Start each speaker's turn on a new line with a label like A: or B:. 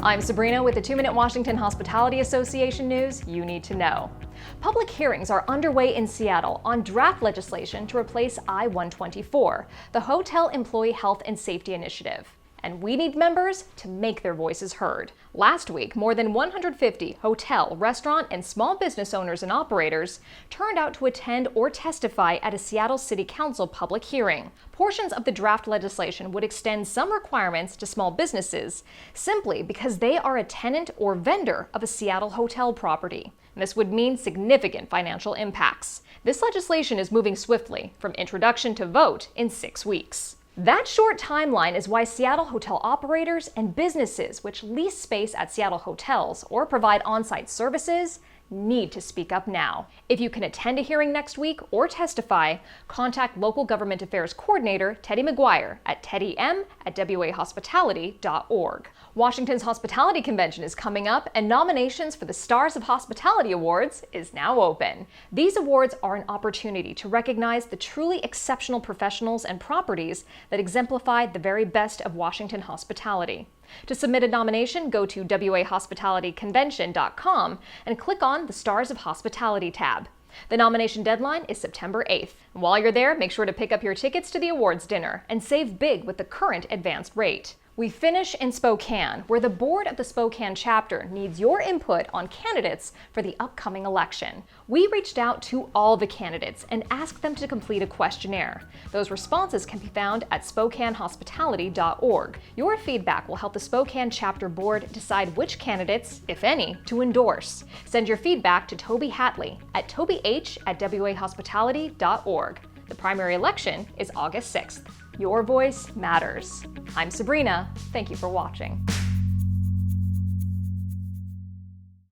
A: I'm Sabrina with the 2-Minute Washington Hospitality Association news you need to know. Public hearings are underway in Seattle on draft legislation to replace I-124, the Hotel Employee Health and Safety Initiative. And we need members to make their voices heard. Last week, more than 150 hotel, restaurant, and small business owners and operators turned out to attend or testify at a Seattle City Council public hearing. Portions of the draft legislation would extend some requirements to small businesses simply because they are a tenant or vendor of a Seattle hotel property. This would mean significant financial impacts. This legislation is moving swiftly, from introduction to vote in 6 weeks. That short timeline is why Seattle hotel operators and businesses which lease space at Seattle hotels or provide on-site services need to speak up now. If you can attend a hearing next week or testify, contact local government affairs coordinator Teddy McGuire at teddym@wahospitality.org. Washington's Hospitality Convention is coming up, and nominations for the Stars of Hospitality Awards is now open. These awards are an opportunity to recognize the truly exceptional professionals and properties that exemplify the very best of Washington hospitality. To submit a nomination, go to wahospitalityconvention.com and click on the Stars of Hospitality tab. The nomination deadline is September 8th. While you're there, make sure to pick up your tickets to the awards dinner and save big with the current advanced rate. We finish in Spokane, where the board of the Spokane chapter needs your input on candidates for the upcoming election. We reached out to all the candidates and asked them to complete a questionnaire. Those responses can be found at SpokaneHospitality.org. Your feedback will help the Spokane chapter board decide which candidates, if any, to endorse. Send your feedback to Toby Hatley at tobyh@wahospitality.org. The primary election is August 6th. Your voice matters. I'm Sabrina. Thank you for watching.